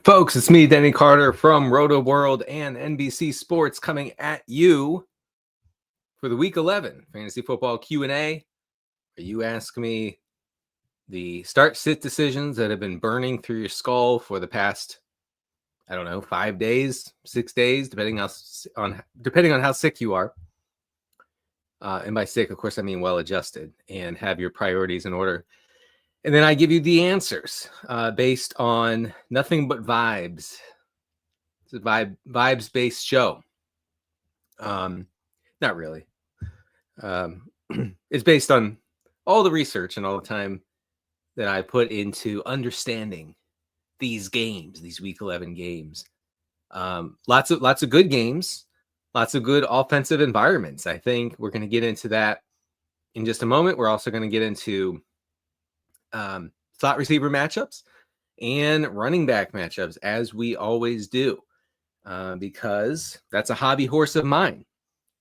Folks, it's me, Denny Carter from Rotoworld and NBC Sports coming at you for the Week 11 Fantasy Football Q&A. You ask me the start-sit decisions that have been burning through your skull for the past, 5 days, 6 days, depending on how sick you are. And by sick, of course, I mean well-adjusted and have your priorities in order. And then I give you the answers based on nothing but vibes. It's a vibes-based show. Not really. It's based on all the research and all the time that I put into understanding these games, these Week 11 games. Lots of good games, lots of good offensive environments. I think we're going to get into that in just a moment. We're also going to get into slot receiver matchups and running back matchups, as we always do, because that's a hobby horse of mine.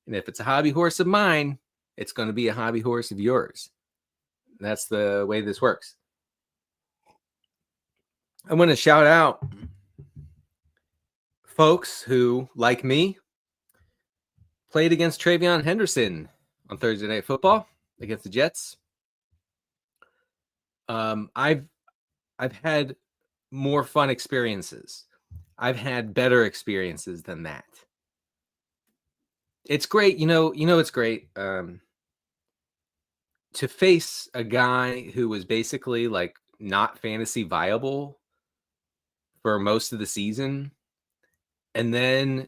And if it's a hobby horse of mine, it's going to be a hobby horse of yours. That's the way this works. I want to shout out folks who, like me, played against Travion Henderson on Thursday Night Football against the Jets. I've had more fun experiences. I've had better experiences than that. It's great, it's great to face a guy who was basically like not fantasy viable for most of the season, and then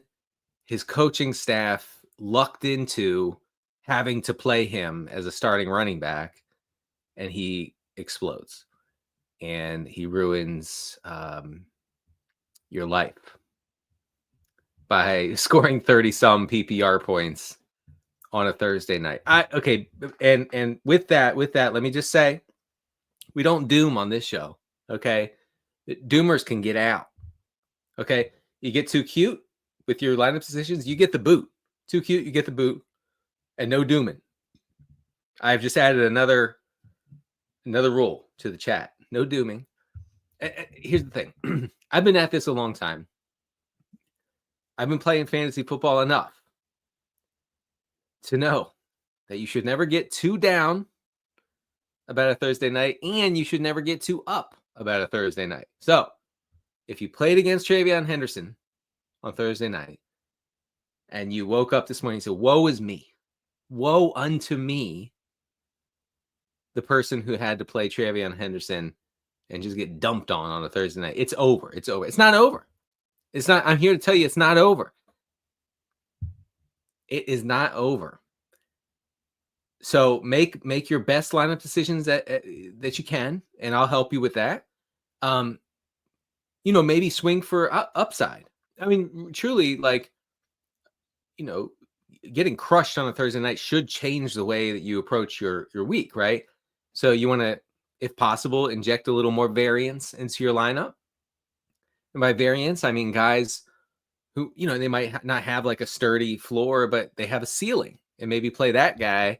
his coaching staff lucked into having to play him as a starting running back, and he explodes and he ruins your life by scoring 30-some PPR points on a Thursday night. And with that, let me just say, we don't doom on this show, okay? Doomers can get out, okay? You get too cute with your lineup decisions, you get the boot. Too cute, you get the boot, and no dooming. I've just added another rule to the chat. No dooming. Here's the thing. I've been at this a long time. I've been playing fantasy football enough to know that you should never get too down about a Thursday night, and you should never get too up about a Thursday night. So if you played against Travion Henderson on Thursday night and you woke up this morning and said, woe is me. Woe unto me, the person who had to play Travion Henderson and just get dumped on a Thursday night. It's over. It's over. It's not over. It's not. I'm here to tell you it's not over. It is not over. So make your best lineup decisions that you can, and I'll help you with that. Maybe swing for upside. I mean, truly, getting crushed on a Thursday night should change the way that you approach your week, right? So you want to, if possible, inject a little more variance into your lineup. And by variance, I mean guys who, they might not have like a sturdy floor, but they have a ceiling, and maybe play that guy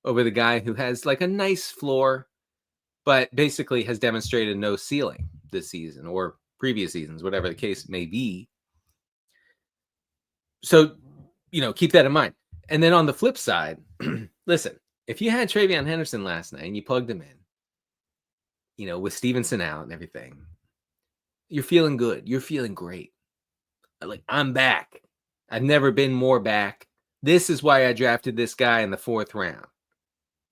over the guy who has like a nice floor, but basically has demonstrated no ceiling this season or previous seasons, whatever the case may be. So, keep that in mind. And then on the flip side, listen, if you had Travion Henderson last night and you plugged him in, with Stevenson out and everything, you're feeling good. You're feeling great. Like, I'm back. I've never been more back. This is why I drafted this guy in the 4th round.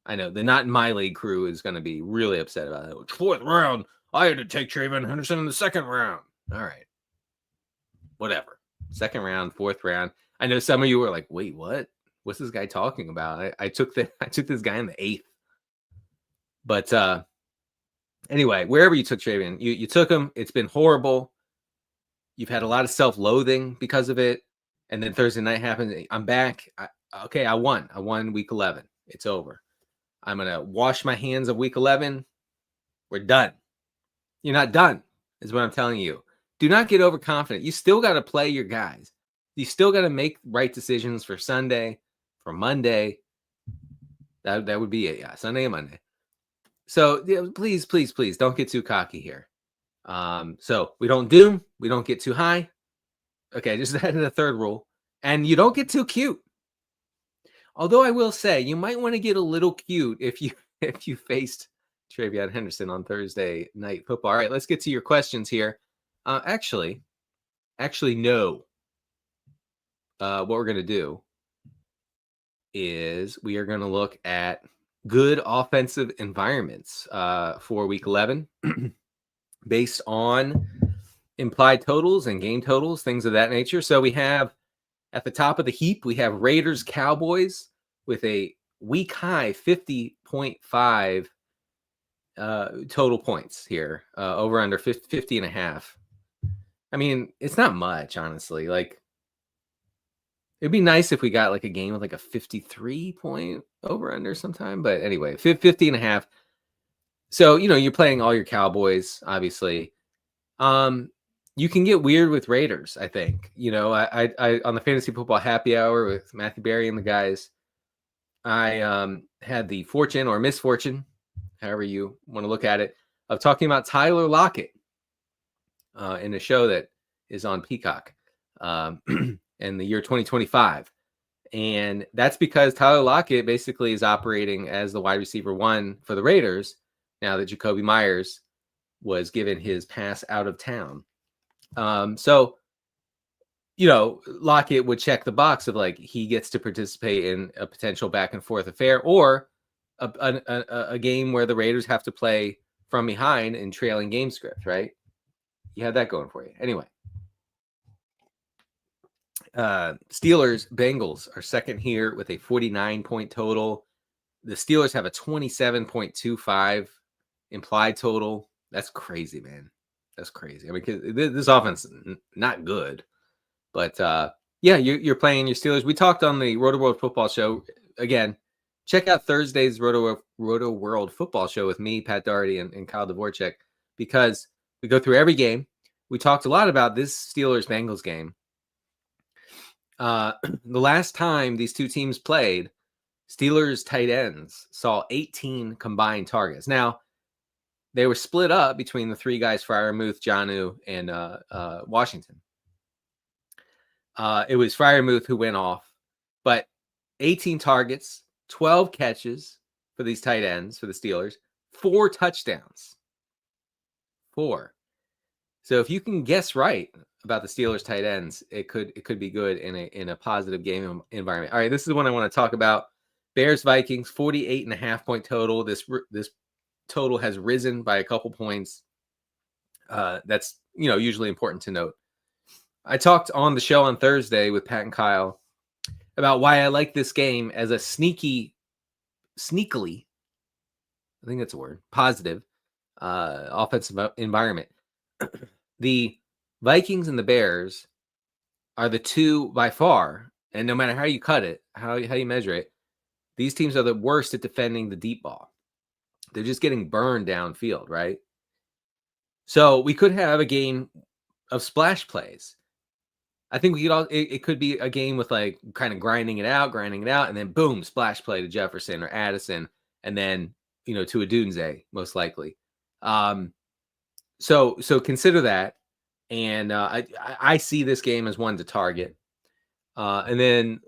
I know the Not in My League crew is going to be really upset about it. 4th round. I had to take Travion Henderson in the 2nd round. All right. Whatever. 2nd round, 4th round. I know some of you were like, wait, what? What's this guy talking about? I took this guy in the 8th. But anyway, wherever you took Travion, you took him. It's been horrible. You've had a lot of self-loathing because of it. And then Thursday night happened. I'm back. I won. I won Week 11. It's over. I'm going to wash my hands of Week 11. We're done. You're not done, is what I'm telling you. Do not get overconfident. You still got to play your guys. You still got to make right decisions for Sunday, for Monday. That would be it. Yeah, Sunday and Monday. So please don't get too cocky here. So we don't doom, We don't get too high. Okay, just added a third rule. And you don't get too cute. Although I will say, you might want to get a little cute if you faced Travion Henderson on Thursday Night Football. All right, let's get to your questions here. Actually, no. What we're going to do is we are going to look at good offensive environments for Week 11 based on implied totals and game totals, things of that nature. So we have at the top of the heap, we have Raiders Cowboys with a week high 50.5 total points here, over under 50 and a half. I mean, it's not much, honestly. Like, it'd be nice if we got like a game with like a 53 point over under sometime. But anyway, 50 and a half. So, you're playing all your Cowboys, obviously. You can get weird with Raiders, I think. I on the Fantasy Football Happy Hour with Matthew Berry and the guys, I had the fortune or misfortune, however you want to look at it, of talking about Tyler Lockett in a show that is on Peacock in the year 2025. And that's because Tyler Lockett basically is operating as the wide receiver 1 for the Raiders now that Jacoby Myers was given his pass out of town. So, Lockett would check the box of like he gets to participate in a potential back and forth affair or a game where the Raiders have to play from behind and trailing game script, right? You have that going for you. Anyway, Steelers Bengals are second here with a 49 point total. The Steelers have a 27.25 implied total. That's crazy, man. That's crazy. I mean, this offense is not good, but yeah, you're playing your Steelers. We talked on the Rotoworld football show. Again, check out Thursday's Rotoworld football show with me, Pat Doherty, and Kyle Dvorak, because we go through every game. We talked a lot about this Steelers-Bengals game. The last time these two teams played, Steelers tight ends saw 18 combined targets. Now, they were split up between the three guys, Freiermuth, Jonnu, and Washington. It was Freiermuth who went off, but 18 targets, 12 catches for these tight ends for the Steelers, 4 touchdowns. 4. So if you can guess right about the Steelers tight ends, it could be good in a positive game environment. All right, this is one I want to talk about. Bears Vikings 48.5 point total. This total has risen by a couple points. That's usually important to note. I talked on the show on Thursday with Pat and Kyle about why I like this game as a sneakily, I think that's a word, positive offensive environment. The Vikings and the Bears are the two by far, and no matter how you cut it, how you measure it, these teams are the worst at defending the deep ball. They're just getting burned downfield, right? So we could have a game of splash plays. I think it could be a game with like kind of grinding it out, and then boom, splash play to Jefferson or Addison, and then to Odunze, most likely. So consider that, and I see this game as one to target. And then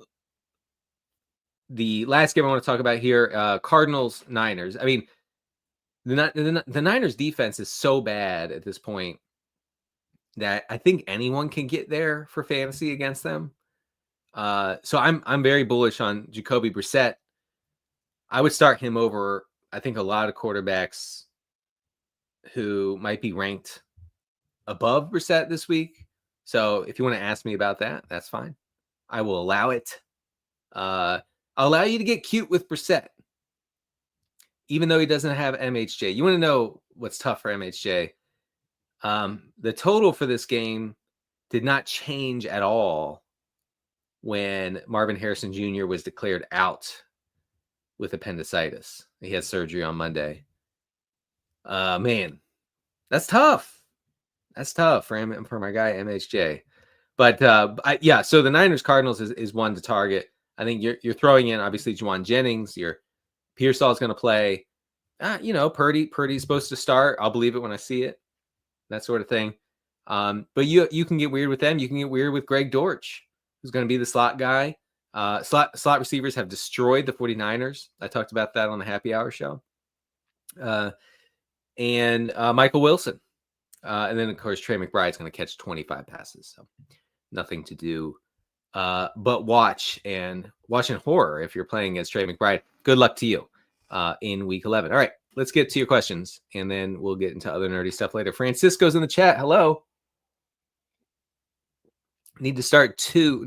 the last game I want to talk about here, Cardinals Niners. I mean, the Niners defense is so bad at this point that I think anyone can get there for fantasy against them. So I'm very bullish on Jacoby Brissett. I would start him over, I think, a lot of quarterbacks who might be ranked above Brissett this week. So if you want to ask me about that, that's fine. I will allow it. I'll allow you to get cute with Brissett, even though he doesn't have MHJ. You want to know what's tough for MHJ? The total for this game did not change at all when Marvin Harrison Jr. was declared out with appendicitis. He had surgery on Monday. Man, that's tough. That's tough for my guy MHJ. But so the Niners Cardinals is one to target. I think you're throwing in obviously Juwan Jennings. Your Pearsall is going to play. Purdy's supposed to start. I'll believe it when I see it. That sort of thing. But you can get weird with them. You can get weird with Greg Dortch, who's going to be the slot guy. Slot receivers have destroyed the 49ers. I talked about that on the Happy Hour show. And Michael Wilson. And then, of course, Trey McBride's going to catch 25 passes. So nothing to do but watch and horror if you're playing as Trey McBride. Good luck to you in week 11. All right, let's get to your questions, and then we'll get into other nerdy stuff later. Francisco's in the chat. Hello. Need to start two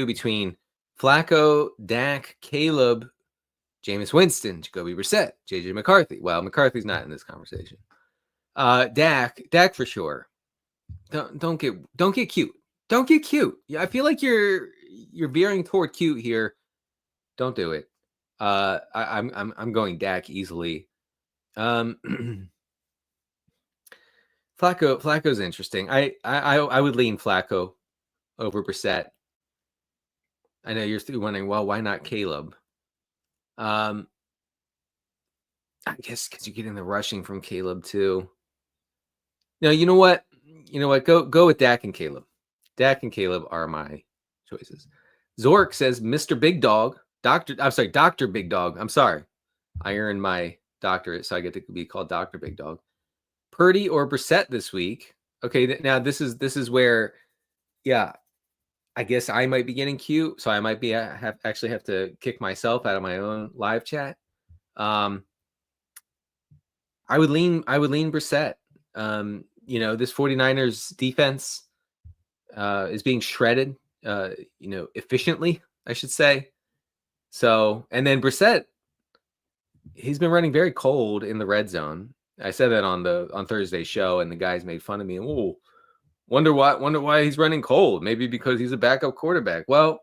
between Flacco, Dak, Caleb, Jameis Winston, Jacoby Brissett, JJ McCarthy. Well, McCarthy's not in this conversation. Dak for sure. Don't get cute. Don't get cute. Yeah, I feel like you're veering toward cute here. Don't do it. I'm going Dak easily. Flacco's interesting. I would lean Flacco over Brissett. I know you're still wondering, well, why not Caleb? I guess because you're getting the rushing from Caleb too. No, you know what? Go with Dak and Caleb. Dak and Caleb are my choices. Zork says, Mr. Big Dog, Dr. Big Dog. I'm sorry. I earned my doctorate, so I get to be called Dr. Big Dog. Purdy or Brissett this week. Okay, now this is where, yeah, I guess I might be getting cute, so I might be have to kick myself out of my own live chat. I would lean Brissett. This 49ers defense is being shredded, efficiently, I should say. So, and then Brissett, he's been running very cold in the red zone. I said that on Thursday's show, and the guys made fun of me. Oh, wonder why he's running cold. Maybe because he's a backup quarterback. Well,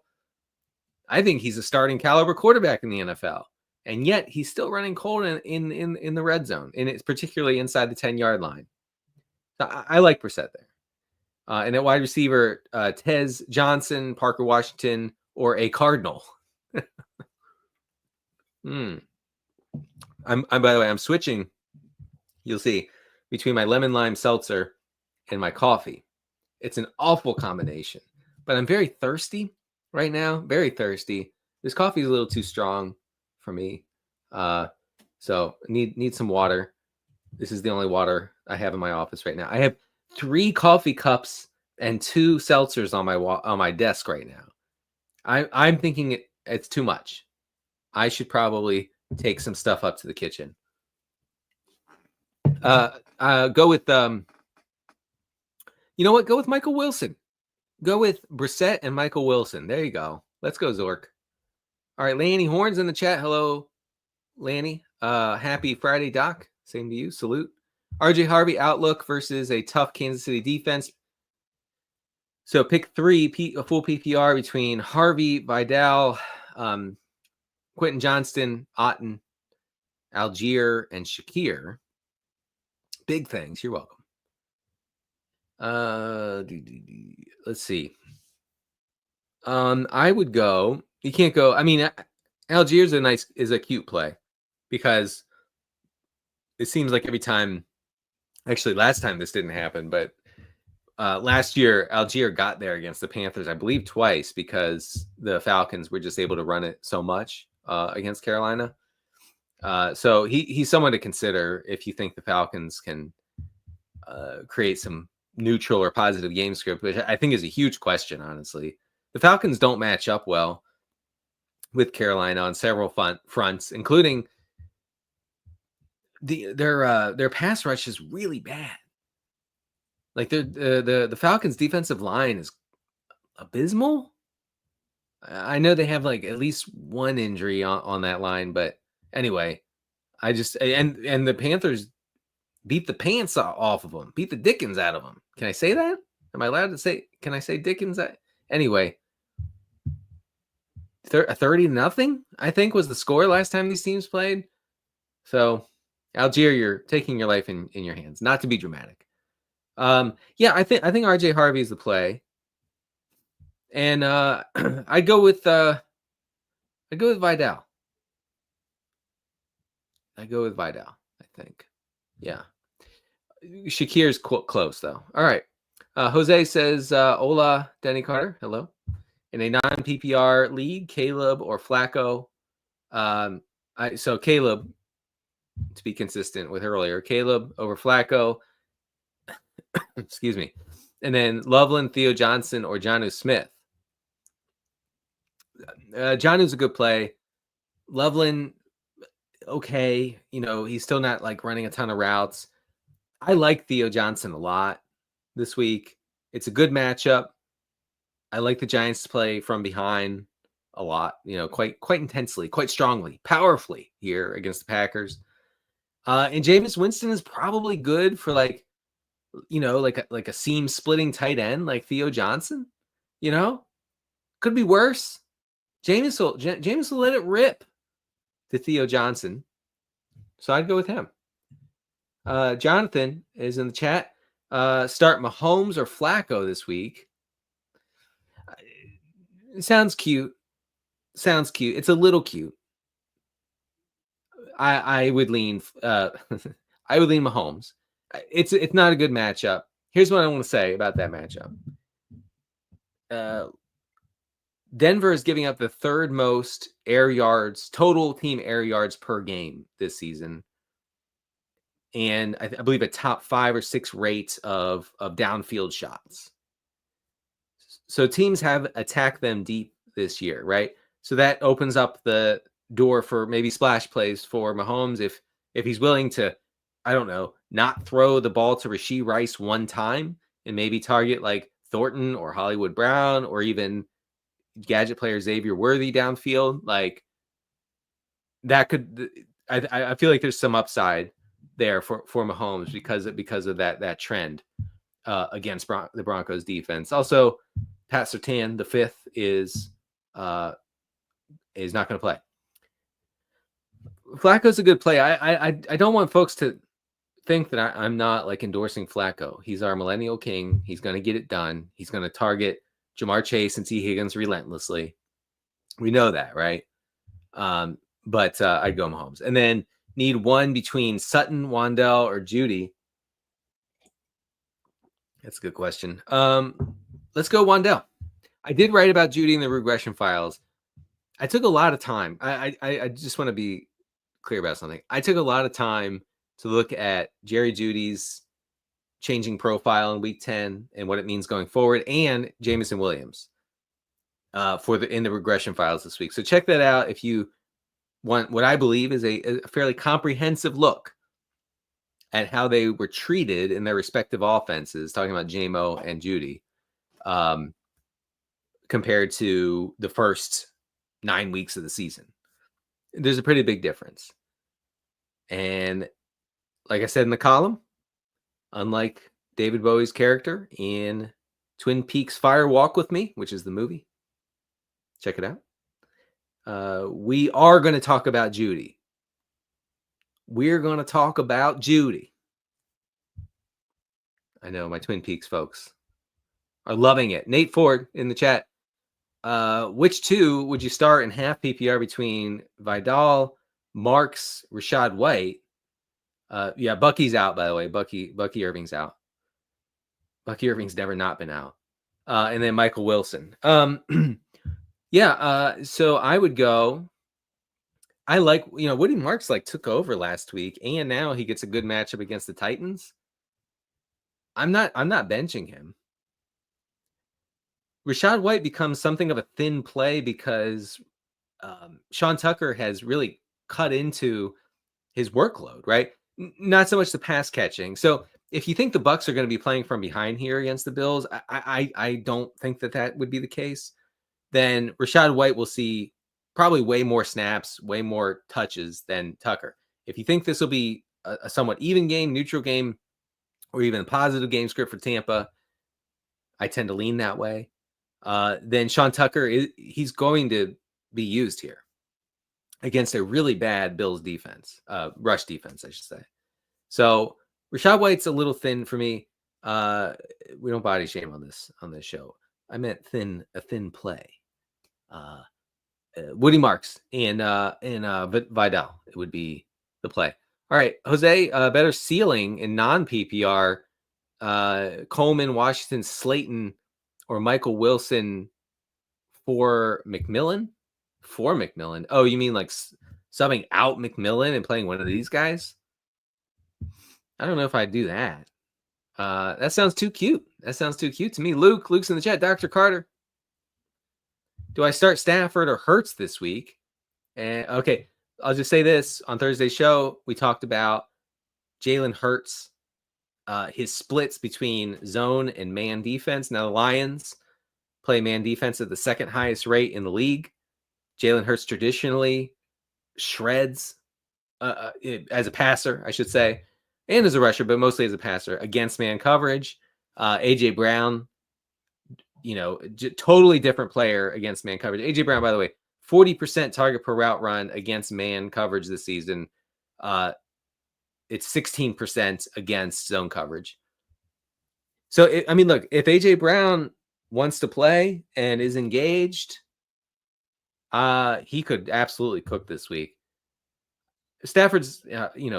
I think he's a starting caliber quarterback in the NFL, and yet he's still running cold in the red zone, and it's particularly inside the 10-yard line. So I like Brissett there. And at wide receiver, Tez Johnson, Parker Washington, or a Cardinal. By the way, I'm switching. You'll see, between my lemon lime seltzer and my coffee. It's an awful combination, but I'm very thirsty right now. Very thirsty. This coffee is a little too strong for me. So need some water. This is the only water I have in my office right now. I have 3 coffee cups and 2 seltzers on my desk right now. I'm thinking it's too much. I should probably take some stuff up to the kitchen. Go with you know what? Go with Michael Wilson. Go with Brissett and Michael Wilson. There you go. Let's go, Zork. All right, Lanny Horns in the chat. Hello, Lanny. Happy Friday, Doc. Same to you. Salute. RJ Harvey outlook versus a tough Kansas City defense. So pick 3, a full PPR between Harvey, Vidal, Quentin Johnston, Otten, Algier, and Shakir. Big things. You're welcome. Let's see. I would go. You can't go. I mean, Algier's is a cute play because it seems like every time. Actually, last time this didn't happen, but last year Algier got there against the Panthers, I believe, twice because the Falcons were just able to run it so much against Carolina. So he's someone to consider if you think the Falcons can create some neutral or positive game script, which I think is a huge question, honestly. The Falcons don't match up well with Carolina on several fronts, including their pass rush is really bad. Like the Falcons' defensive line is abysmal. I know they have like at least one injury on that line, but anyway, I just and the Panthers beat the pants off of them, beat the dickens out of them. Can I say that? Am I allowed to say? Can I say dickens? Anyway, 30-0, I think, was the score last time these teams played. So, Algier, you're taking your life in your hands. Not to be dramatic. Yeah, I think RJ Harvey is the play, and I go with Vidal. I go with Vidal. I think, yeah. Shakir's close, though. All right. Jose says, hola, Denny Carter. Hello. In a non-PPR league, Caleb or Flacco. So Caleb, to be consistent with earlier, Caleb over Flacco. Excuse me. And then Loveland, Theo Johnson, or Jonnu Smith. Jonnu's a good play. Loveland, okay. He's still not like running a ton of routes. I like Theo Johnson a lot this week. It's a good matchup. I like the Giants to play from behind a lot, quite intensely, quite strongly, powerfully here against the Packers. And Jameis Winston is probably good for like a seam splitting tight end like Theo Johnson. Could be worse. Jameis will let it rip to Theo Johnson. So I'd go with him. Jonathan is in the chat. Start Mahomes or Flacco this week. It sounds cute. It's a little cute. I would lean I would lean Mahomes. It's not a good matchup. Here's what I want to say about that matchup. Denver is giving up the third most air yards, total team air yards per game this season. And I believe a top 5 or 6 rate of downfield shots. So teams have attacked them deep this year, right? So that opens up the door for maybe splash plays for Mahomes if he's willing to, I don't know, not throw the ball to Rashee Rice one time and maybe target like Thornton or Hollywood Brown or even gadget player Xavier Worthy downfield. Like that could, I feel like there's some upside there for Mahomes because of that trend against the Broncos defense. Also, Pat Surtain, the 5th, is not going to play. Flacco's a good play. I don't want folks to think that I'm not like endorsing Flacco. He's our millennial king. He's going to get it done. He's going to target Jamar Chase and T. Higgins relentlessly. We know that, right? But I'd go Mahomes. And then need one between Sutton, Wandell, or Judy. That's a good question. Let's go Wandell. I did write about Judy in the regression files. I took a lot of time. I just want to be clear about something. I took a lot of time to look at Jerry Judy's changing profile in week 10 and what it means going forward, and Jameson Williams in the regression files this week. So check that out if you want what I believe is a fairly comprehensive look at how they were treated in their respective offenses, talking about JMO and Judy, compared to the first 9 weeks of the season. There's a pretty big difference. And like I said in the column, unlike David Bowie's character in Twin Peaks Fire Walk with Me, which is the movie, check it out. We are going to talk about Judy. We're going to talk about Judy. I know my Twin Peaks folks are loving it. Nate Ford in the chat. Which two would you start in half PPR between Vidal, Marks, Rashad White? Yeah, Bucky's out, by the way. Bucky Irving's out. Bucky Irving's never not been out. And then Michael Wilson. Yeah, so I would go. I like, Woody Marks like took over last week, and now he gets a good matchup against the Titans. I'm not benching him. Rashad White becomes something of a thin play because Sean Tucker has really cut into his workload, right? Not so much the pass catching. So if you think the Bucs are going to be playing from behind here against the Bills, I don't think that would be the case. Then Rashad White will see probably way more snaps, way more touches than Tucker. If you think this will be a somewhat even game, neutral game, or even a positive game script for Tampa, I tend to lean that way. Then Sean Tucker, he's going to be used here against a really bad Bills defense, rush defense, I should say. So Rashad White's a little thin for me. We don't body shame on this show. I meant a thin play. Woody Marks and Vidal, it would be the play. All right, Jose, better ceiling in non-PPR, Coleman, Washington, Slayton, or Michael Wilson for McMillan? For McMillan? Oh, you mean like subbing out McMillan and playing one of these guys? I don't know if I'd do that. That sounds too cute. That sounds too cute to me. Luke's in the chat. Dr. Carter, do I start Stafford or Hurts this week? And okay, I'll just say this. On Thursday's show, we talked about Jalen Hurts, his splits between zone and man defense. Now the Lions play man defense at the second highest rate in the league. Jalen Hurts traditionally shreds as a passer, I should say, and as a rusher, but mostly as a passer against man coverage. AJ Brown, totally different player against man coverage. AJ Brown, by the way, 40% target per route run against man coverage this season. It's 16% against zone coverage. So, look, if AJ Brown wants to play and is engaged, he could absolutely cook this week. Stafford's,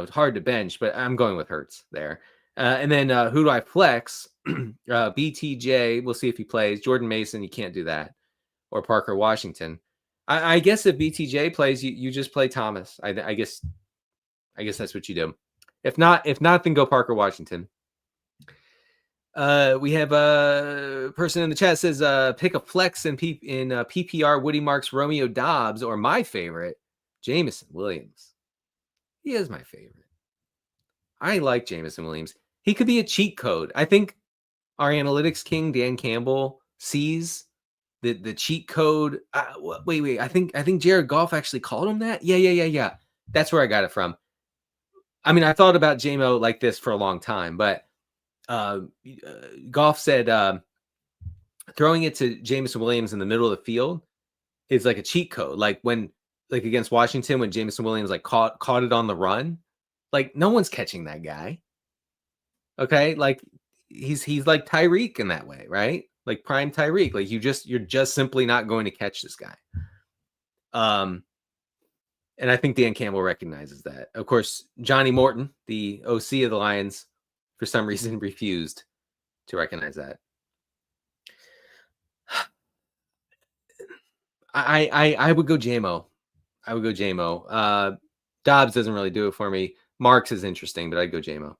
hard to bench, but I'm going with Hurts there. And then who do I flex? BTJ, we'll see if he plays. Jordan Mason, you can't do that. Or Parker Washington. I guess if BTJ plays, you just play Thomas. I guess that's what you do. If not, then go Parker Washington. We have a person in the chat says pick a flex in PPR Woody Marks Romeo Dobbs, or my favorite, Jameson Williams. He is my favorite. I like Jameson Williams. He could be a cheat code. I think our analytics king Dan Campbell sees the cheat code. Wait. I think Jared Goff actually called him that. Yeah. That's where I got it from. I thought about JMO like this for a long time, but Goff said throwing it to Jameson Williams in the middle of the field is like a cheat code. Like against Washington, when Jameson Williams caught it on the run, like no one's catching that guy. Okay, like he's like Tyreek in that way, right? Like prime Tyreek. Like you're just simply not going to catch this guy. And I think Dan Campbell recognizes that. Of course, Johnny Morton, the OC of the Lions, for some reason refused to recognize that. I would go JMO. Dobbs doesn't really do it for me. Marks is interesting, but I'd go JMO.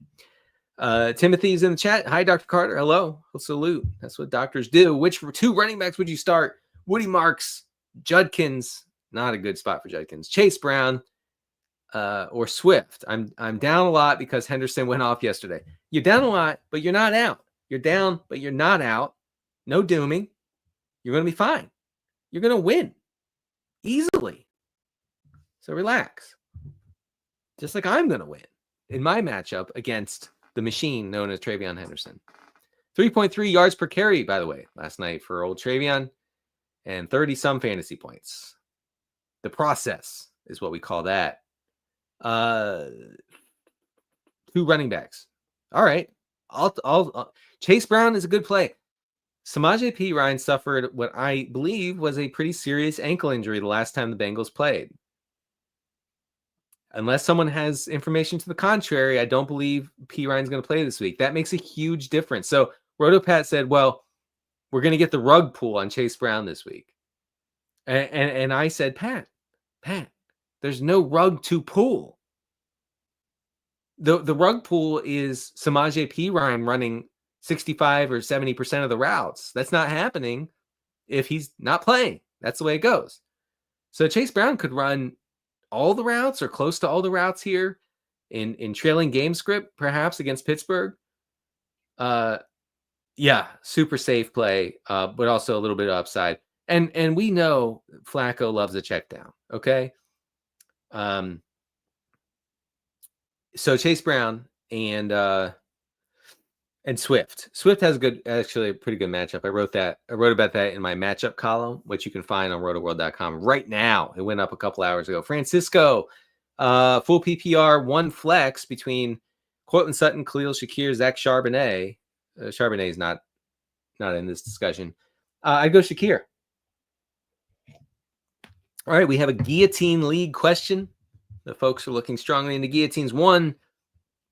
Timothy's in the chat. Hi, Dr. Carter. Hello. Salute. That's what doctors do. Which two running backs would you start? Woody Marks, Judkins. Not a good spot for Judkins. Chase Brown, or Swift. I'm down a lot because Henderson went off yesterday. You're down a lot, but you're not out. You're down, but you're not out. No dooming. You're going to be fine. You're going to win easily. So relax. Just like I'm going to win in my matchup against the machine known as Travion Henderson. 3.3 yards per carry, by the way, last night for old Travion, and 30-some fantasy points. The process is what we call that. 2 running backs. All right. I'll Chase Brown is a good play. Samaje Perine suffered what I believe was a pretty serious ankle injury the last time the Bengals played. Unless someone has information to the contrary, I don't believe Perine's going to play this week. That makes a huge difference. So RotoPat said, well, we're going to get the rug pull on Chase Brown this week. And I said, Pat, there's no rug to pull. The rug pull is Samaje Perine running 65 or 70% of the routes. That's not happening if he's not playing. That's the way it goes. So Chase Brown could run all the routes or close to all the routes here in trailing game script, perhaps against Pittsburgh. Yeah, super safe play, but also a little bit of upside. And we know Flacco loves a check down. Okay. So Chase Brown and Swift. Swift has actually a pretty good matchup. I wrote about that in my matchup column, which you can find on rotoworld.com right now. It went up a couple hours ago. Francisco, full PPR, 1 flex between Cortland Sutton, Khalil Shakir, Zach Charbonnet. Charbonnet is not in this discussion. I'd go Shakir. All right, we have a guillotine league question. The folks are looking strongly into guillotines. One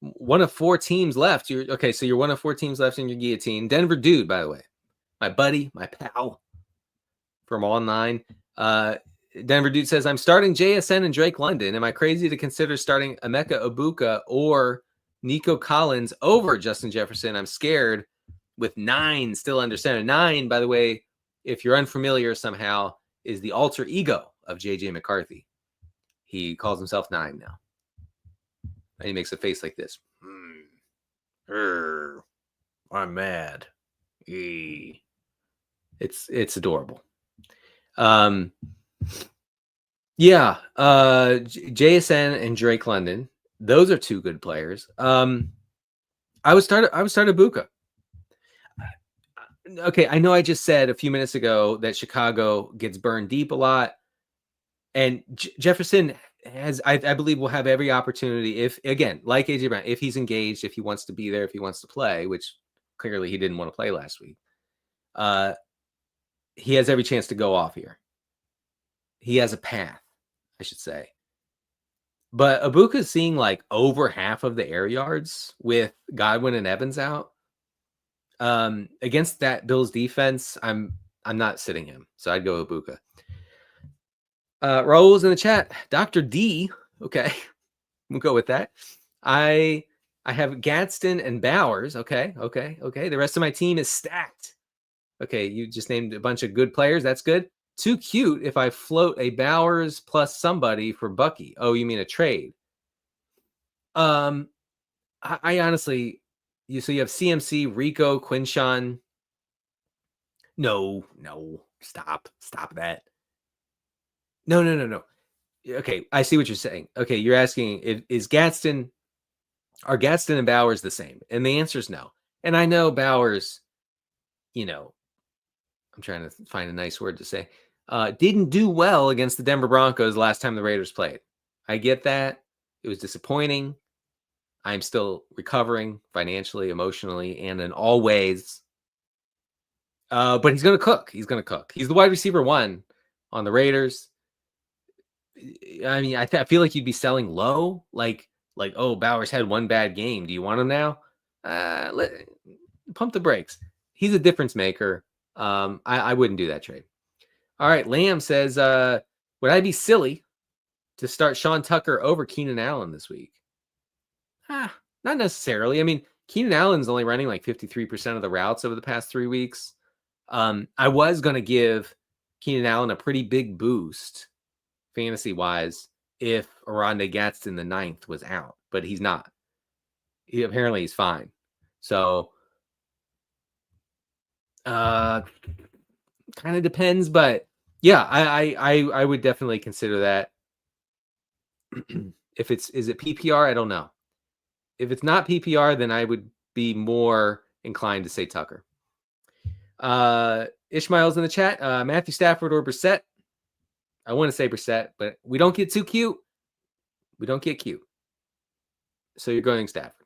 of 4 teams left. So you're one of 4 teams left in your guillotine. Denver Dude, by the way, my buddy, my pal from online. Denver Dude says, I'm starting JSN and Drake London. Am I crazy to consider starting Emeka Ibuka or Nico Collins over Justin Jefferson? I'm scared with 9 still under center. 9, by the way, if you're unfamiliar somehow, is the alter ego of JJ McCarthy. He calls himself 9 now. And he makes a face like this. I'm mad. It's adorable. JSN and Drake London. Those are 2 good players. I would start Ibuka. Okay, I know I just said a few minutes ago that Chicago gets burned deep a lot. And Jefferson has, I believe, will have every opportunity if, again, like AJ Brown, if he's engaged, if he wants to be there, if he wants to play, which clearly he didn't want to play last week. He has every chance to go off here. He has a path, I should say. But Ibuka's seeing like over half of the air yards with Godwin and Evans out. Against that Bills defense, I'm not sitting him. So I'd go Ibuka. Raul's in the chat. Dr. D. Okay. We'll go with that. I have Gadsden and Bowers. Okay. The rest of my team is stacked. Okay. You just named a bunch of good players. That's good. Too cute if I float a Bowers plus somebody for Bucky. Oh, you mean a trade? I honestly, so you have CMC, Rico, Quinshawn. No, stop that. No. Okay, I see what you're saying. Okay, you're asking, are Gadsden and Bowers the same? And the answer is no. And I know Bowers, I'm trying to find a nice word to say, didn't do well against the Denver Broncos last time the Raiders played. I get that. It was disappointing. I'm still recovering financially, emotionally, and in all ways. But he's going to cook. He's the wide receiver 1 on the Raiders. I mean, I feel like you'd be selling low. Like, oh, Bowers had 1 bad game. Do you want him now? Pump the brakes. He's a difference maker. I wouldn't do that trade. All right. Lamb says, would I be silly to start Sean Tucker over Keenan Allen this week? Not necessarily. I mean, Keenan Allen's only running like 53% of the routes over the past 3 weeks. I was going to give Keenan Allen a pretty big boost fantasy-wise if Oronde Gadsden the 9th was out, but he's not. Apparently he's fine. So, kind of depends, but yeah, I would definitely consider that. Is it PPR? I don't know. If it's not PPR, then I would be more inclined to say Tucker. Ishmael's in the chat. Matthew Stafford or Brissett? I want to say Brissett, but we don't get too cute. We don't get cute. So you're going Stafford.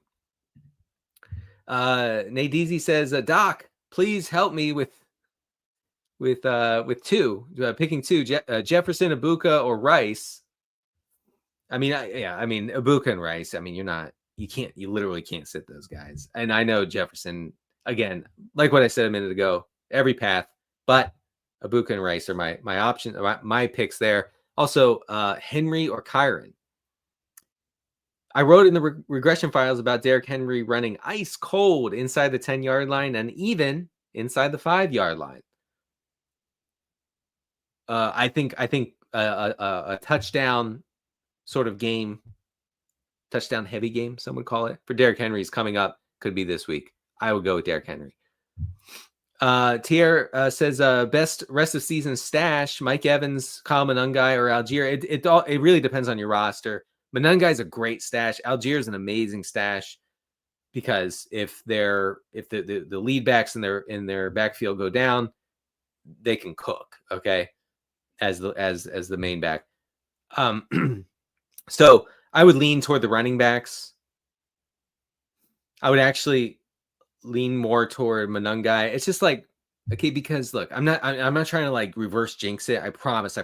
Nate Deasy says, Doc, please help me with 2. Picking 2, Jefferson, Ibuka, or Rice. I mean, Ibuka and Rice. I mean, you literally can't sit those guys. And I know Jefferson, again, like what I said a minute ago, every path, but Ibuka and Rice are my option, my picks there. Also, Henry or Kyron. I wrote in the regression files about Derrick Henry running ice cold inside the 10-yard line and even inside the 5-yard line. I think a touchdown sort of game, touchdown heavy game, some would call it, for Derrick Henry is coming up. Could be this week. I would go with Derrick Henry. Tier says best rest of season stash: Mike Evans, Kyle Monangai, or Algier. It really depends on your roster. Monangai is a great stash. Algier is an amazing stash because if the lead backs in their backfield go down, they can cook. Okay, as the main back. So I would lean toward the running backs. I would actually lean more toward Monangai. It's just like, okay, because look, I'm not trying to like reverse jinx it. I promise.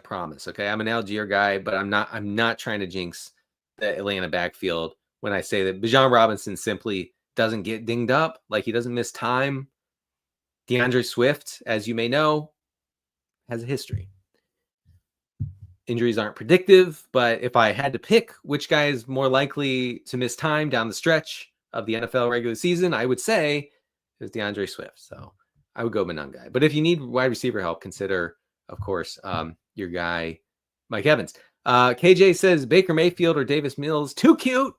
Okay, I'm an Algier guy, but I'm not trying to jinx the Atlanta backfield when I say that Bijan Robinson simply doesn't get dinged up, like he doesn't miss time. DeAndre Swift, as you may know, has a history. Injuries aren't predictive, but if I had to pick which guy is more likely to miss time down the stretch of the NFL regular season, I would say it's DeAndre Swift. So I would go Monangai. But if you need wide receiver help, consider, of course, your guy, Mike Evans. KJ says Baker Mayfield or Davis Mills. Too cute.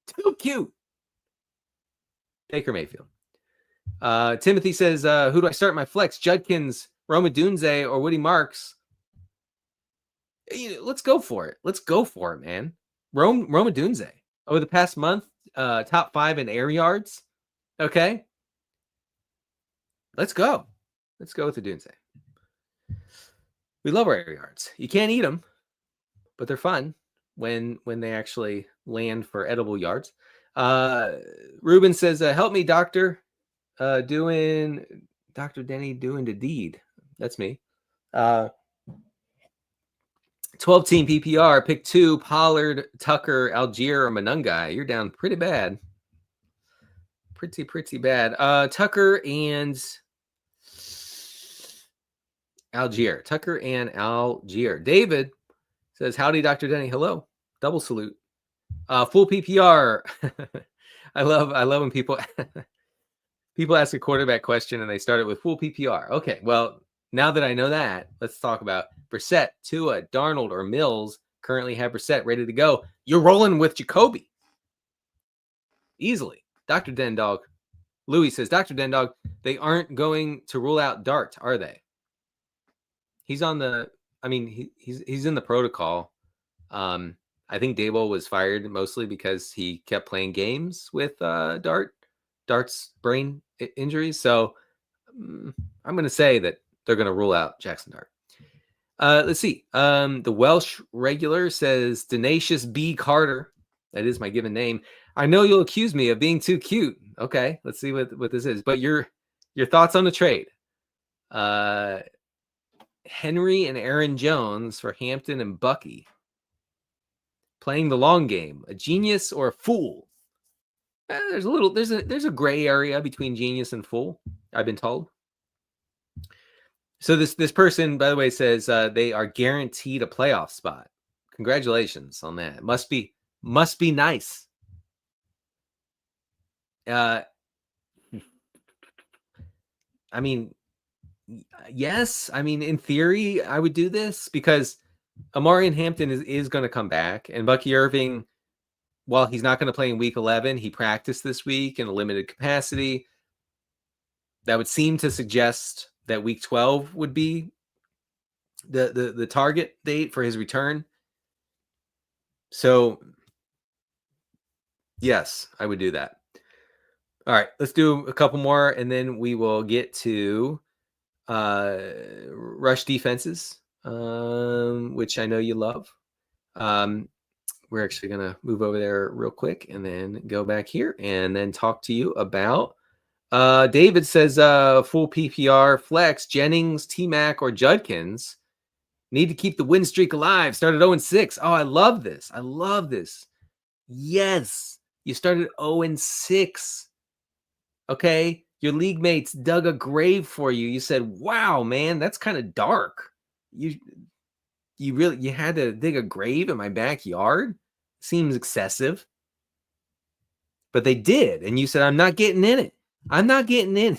Too cute. Baker Mayfield. Timothy says, who do I start my flex? Judkins, Roma Dunze, or Woody Marks? Let's go for it. Let's go for it, man. Roma Dunze. Over the past month, top 5 in air yards. Okay. Let's go. Let's go with the Dunze. We love our air yards. You can't eat them, but they're fun when they actually land for edible yards. Ruben says, help me, doctor. Dr. Denny doing the deed. That's me. 12-team PPR, pick 2, Pollard, Tucker, Algier, or Monangai. You're down pretty bad. Pretty bad. Tucker and Algier. Tucker and Algier. David says, howdy, Dr. Denny. Hello. Double salute. Full PPR. I love when people ask a quarterback question and they start it with full PPR. Okay, well, now that I know that, let's talk about Brissett, Tua, Darnold, or Mills. Currently have Brissett ready to go. You're rolling with Jacoby. Easily. Dr. Dendog. Louis says, Dr. Dendog, they aren't going to rule out Dart, are they? He's on the, he's in the protocol. I think Daboll was fired mostly because he kept playing games with Dart's brain injuries. So I'm going to say that they're going to rule out Jackson Dart. Let's see. The Welsh regular says Denacious B. Carter. That is my given name. I know you'll accuse me of being too cute. Okay, let's see what this is. But your thoughts on the trade. Henry and Aaron Jones for Hampton and Bucky. Playing the long game. A genius or a fool? There's a gray area between genius and fool, I've been told. So this person, by the way, says they are guaranteed a playoff spot. Congratulations on that. Must be nice. Yes. In theory, I would do this because Amari and Hampton is going to come back, and Bucky Irving, while he's not going to play in week 11, he practiced this week in a limited capacity. That would seem to suggest that week 12 would be the target date for his return. So, yes, I would do that. All right, let's do a couple more, and then we will get to rush defenses, which I know you love. We're actually going to move over there real quick and then go back here and then talk to you about David says full PPR flex, Jennings, T-Mac, or Judkins. Need to keep the win streak alive. Started 0-6. Oh, I love this. Yes. You started 0-6. Okay. Your league mates dug a grave for you. You said, wow, man, that's kind of dark. You had to dig a grave in my backyard? Seems excessive. But they did. And you said, I'm not getting in it. I'm not getting in.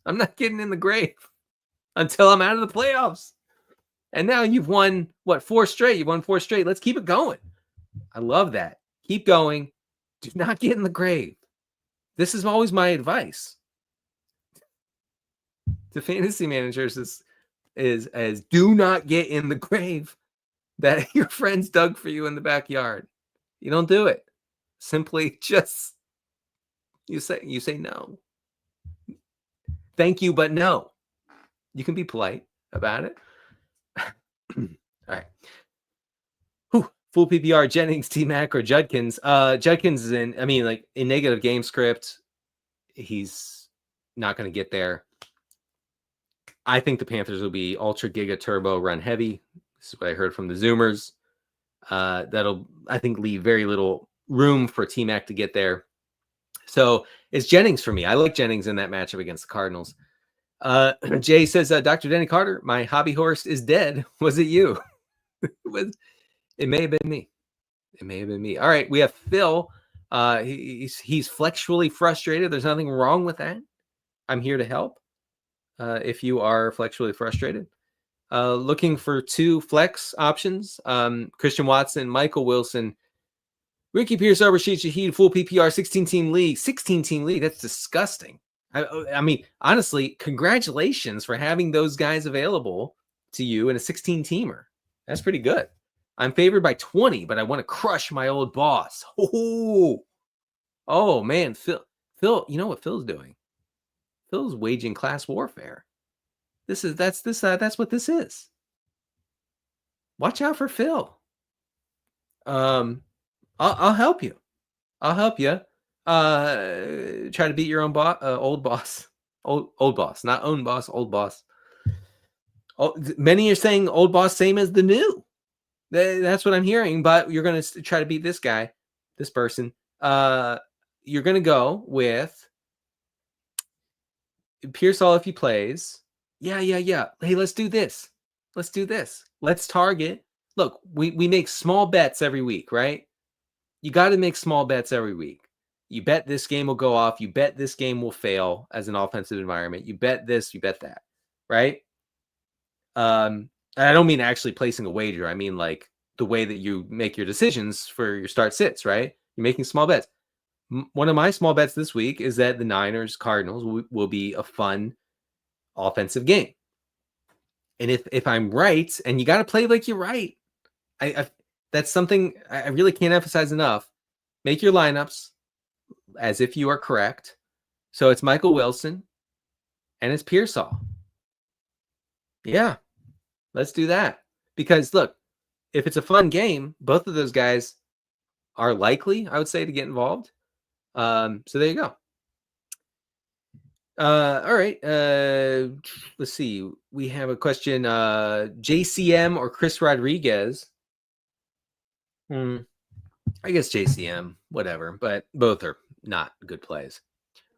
I'm not getting in the grave until I'm out of the playoffs. And now you've won, 4 straight? You've won 4 straight. Let's keep it going. I love that. Keep going. Do not get in the grave. This is always my advice to fantasy managers is do not get in the grave that your friends dug for you in the backyard. You don't do it. Simply just you say no. Thank you, but no. You can be polite about it. All right. Full PPR, Jennings, T-Mac, or Judkins. Judkins is in negative game script. He's not going to get there. I think the Panthers will be ultra giga turbo run heavy. This is what I heard from the Zoomers. That'll, I think, leave very little room for T-Mac to get there. So it's Jennings for me. I like Jennings in that matchup against the Cardinals. Jay says, Dr. Denny Carter, my hobby horse is dead. Was it you? It may have been me. It may have been me. All right, we have Phil. He's flexually frustrated. There's nothing wrong with that. I'm here to help. If you are flexually frustrated. Looking for 2 flex options. Christian Watson, Michael Wilson, Ricky Pierce, Rashid Shaheed, full PPR, 16-team league. 16-team league, that's disgusting. I mean, honestly, congratulations for having those guys available to you in a 16-teamer. That's pretty good. I'm favored by 20, but I want to crush my old boss. Oh man, Phil, you know what Phil's doing? Phil's waging class warfare. That's what this is. Watch out for Phil. I'll help you. I'll help you. Try to beat your own old boss. Old boss, not own boss, old boss. Oh, many are saying old boss same as the new. That's what I'm hearing, but you're going to try to beat this guy, this person. You're going to go with Pearsall if he plays. Yeah. Hey, let's do this. Let's target. Look, we make small bets every week, right? You got to make small bets every week. You bet this game will go off. You bet this game will fail as an offensive environment. You bet this, you bet that, right? I don't mean actually placing a wager. I mean like the way that you make your decisions for your start sits, right? You're making small bets. One of my small bets this week is that the Niners Cardinals will be a fun offensive game. And if I'm right, and you got to play like you're right, that's something I really can't emphasize enough. Make your lineups as if you are correct. So it's Michael Wilson and it's Pearsall. Yeah, let's do that. Because look, if it's a fun game, both of those guys are likely, I would say, to get involved. So there you go. All right. Let's see. We have a question. JCM or Chris Rodriguez? I guess JCM, whatever, but both are not good plays.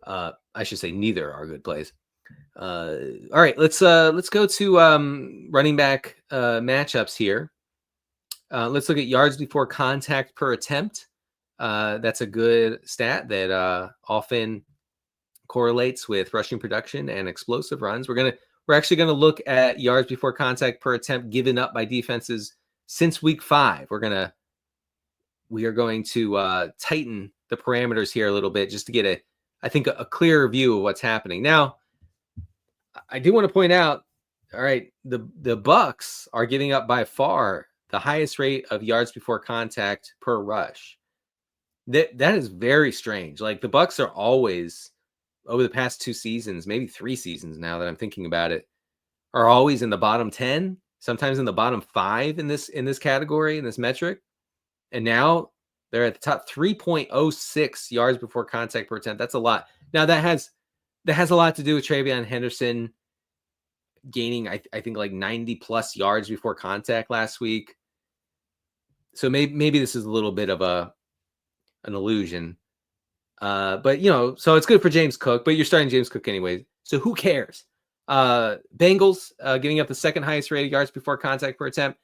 I should say neither are good plays. All right, let's go to running back matchups here. Let's look at yards before contact per attempt. That's a good stat that often correlates with rushing production and explosive runs. We're actually gonna look at yards before contact per attempt given up by defenses since week 5. We are going to tighten the parameters here a little bit just to get I think a clearer view of what's happening. Now, I do want to point out, all right, the Bucks are giving up by far the highest rate of yards before contact per rush. That is very strange. Like the Bucks are always, over the past 2 seasons, maybe 3 seasons now that I'm thinking about it, are always in the bottom 10, sometimes in the bottom 5 in this category, in this metric. And now they're at the top 3.06 yards before contact per attempt. That's a lot. Now that has a lot to do with Travion Henderson gaining, I think, like 90 plus yards before contact last week. So maybe this is a little bit of an illusion. But so it's good for James Cook, but you're starting James Cook anyway. So who cares? Bengals giving up the second highest rated yards before contact per attempt.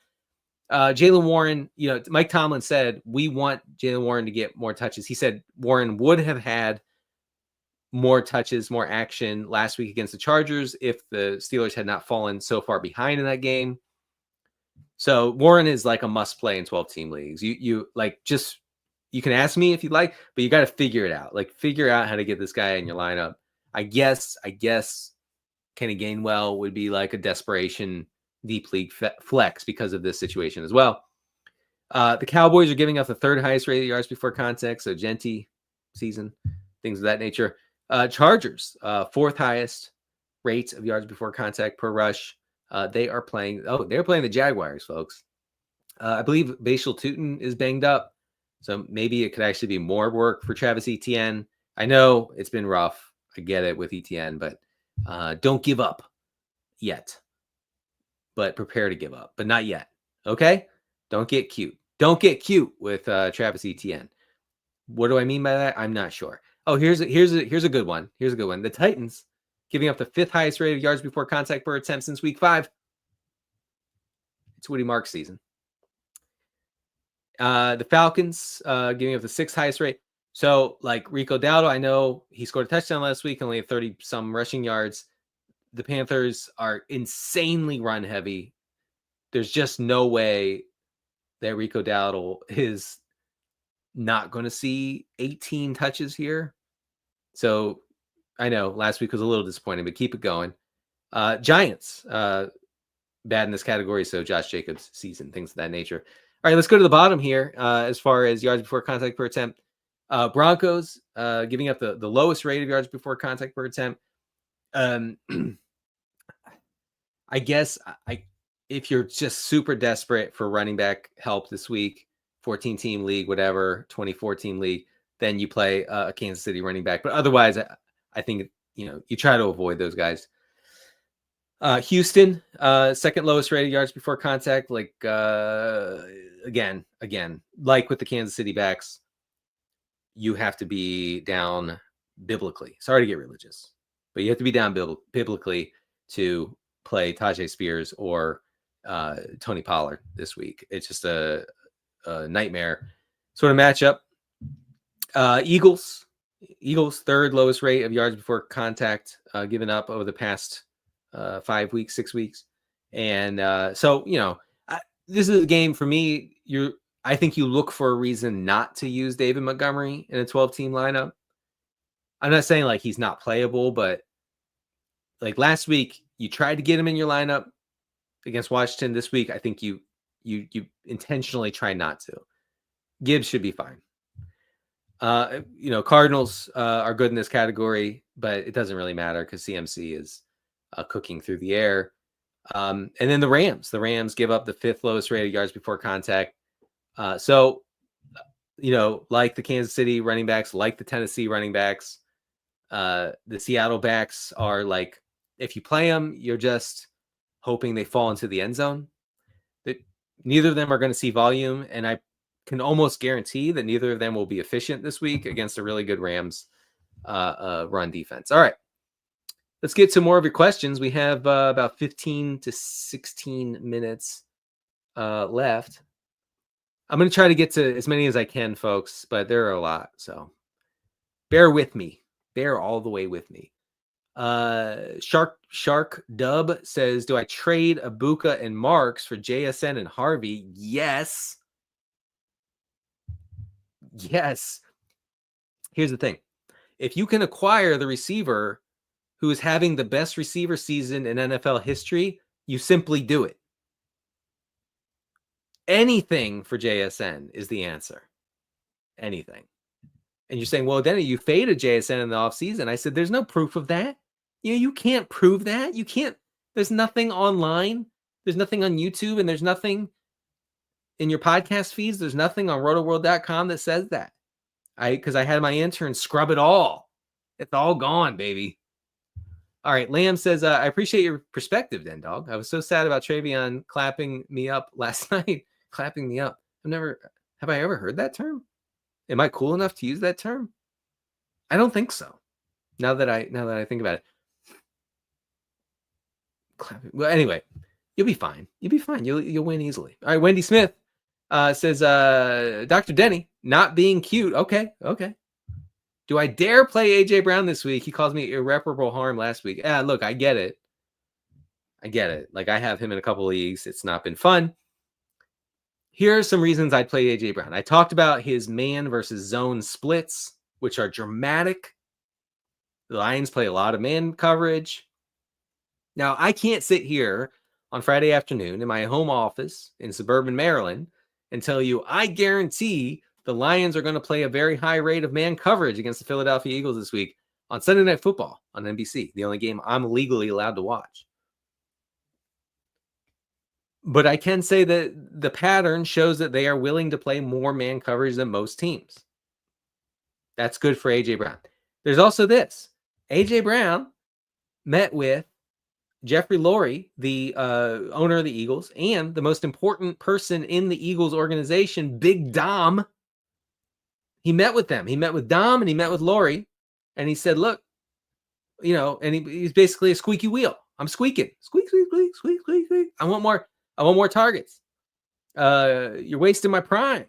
Jaylen Warren, Mike Tomlin said, we want Jaylen Warren to get more touches. He said Warren would have had more touches, more action last week against the Chargers if the Steelers had not fallen so far behind in that game. So Warren is like a must play in 12-team leagues. You can ask me if you'd like, but you got to figure it out. Like figure out how to get this guy in your lineup. I guess Kenny Gainwell would be like a desperation deep league flex because of this situation as well. The Cowboys are giving up the 3rd highest rated yards before contact. So Genty season, things of that nature. Chargers, 4th highest rate of yards before contact per rush. They're playing the Jaguars, folks. I believe Bashal Tutin is banged up. So maybe it could actually be more work for Travis Etienne. I know it's been rough. I get it with Etienne, but don't give up yet. But prepare to give up, but not yet. Okay? Don't get cute. Don't get cute with Travis Etienne. What do I mean by that? I'm not sure. Oh, here's a good one. Here's a good one. The Titans giving up the 5th highest rate of yards before contact per attempt since week 5. It's Woody Marks season. The Falcons giving up the 6th highest rate. So, like Rico Dowdle, I know he scored a touchdown last week, only had 30-some rushing yards. The Panthers are insanely run heavy. There's just no way that Rico Dowdle is not going to see 18 touches here. So, I know last week was a little disappointing, but keep it going. Giants, bad in this category. So, Josh Jacobs season, things of that nature. All right, let's go to the bottom here as far as yards before contact per attempt. Broncos giving up the lowest rate of yards before contact per attempt. I guess if you're just super desperate for running back help this week, 14-team league, whatever, 24-team league, then you play a Kansas City running back. But otherwise, I think you try to avoid those guys. Houston, second lowest rated yards before contact. Like again, like with the Kansas City backs, you have to be down biblically. Sorry to get religious, but you have to be down biblically to play Tajay Spears or Tony Pollard this week. It's just a nightmare sort of matchup. Eagles, third lowest rate of yards before contact given up over the past 5 weeks, 6 weeks. And so, this is a game for me. I think you look for a reason not to use David Montgomery in a 12-team lineup. I'm not saying like he's not playable, but like last week, you tried to get him in your lineup against Washington. This week, I think you intentionally try not to. Gibbs should be fine. Cardinals are good in this category, but it doesn't really matter because CMC is cooking through the air. And then the Rams give up the 5th lowest rated yards before contact. So, like the Kansas City running backs, like the Tennessee running backs, the Seattle backs are like, if you play them, you're just hoping they fall into the end zone. That neither of them are going to see volume, and I can almost guarantee that neither of them will be efficient this week against a really good Rams run defense. All right. Let's get to more of your questions. We have about 15 to 16 minutes left. I'm going to try to get to as many as I can, folks, but there are a lot. So bear with me. Bear all the way with me. Shark Dub says, do I trade Abuka and Marks for JSN and Harvey? Yes. Here's the thing. If you can acquire the receiver who is having the best receiver season in NFL history, you simply do it. Anything for JSN is the answer. Anything. And you're saying, well, Denny, you faded JSN in the offseason. I said, there's no proof of that. You can't prove that. You can't. There's nothing online. There's nothing on YouTube, and there's nothing in your podcast feeds. There's nothing on rotoworld.com that says that. Because I had my intern scrub it all. It's all gone, baby. All right, Lamb says, I appreciate your perspective, then, dog. I was so sad about Travion clapping me up last night. Clapping me up. Have I ever heard that term? Am I cool enough to use that term? I don't think so. Now that I think about it. Well, anyway, you'll be fine. You'll win easily. All right, Wendy Smith says, Dr. Denny, not being cute. Okay. Do I dare play AJ Brown this week? He calls me irreparable harm last week. Look, I get it. Like, I have him in a couple leagues. It's not been fun. Here are some reasons I'd play AJ Brown. I talked about his man versus zone splits, which are dramatic. The Lions play a lot of man coverage. Now, I can't sit here on Friday afternoon in my home office in suburban Maryland and tell you I guarantee the Lions are going to play a very high rate of man coverage against the Philadelphia Eagles this week on Sunday Night Football on NBC, the only game I'm legally allowed to watch. But I can say that the pattern shows that they are willing to play more man coverage than most teams. That's good for AJ Brown. There's also this. AJ Brown met with Jeffrey Lurie, the owner of the Eagles, and the most important person in the Eagles organization, Big Dom, he met with them. He met with Dom and he met with Lurie, and he said, look, and he's basically a squeaky wheel. I'm squeaking. Squeak, squeak, squeak, squeak, squeak, squeak. I want more targets. You're wasting my prime.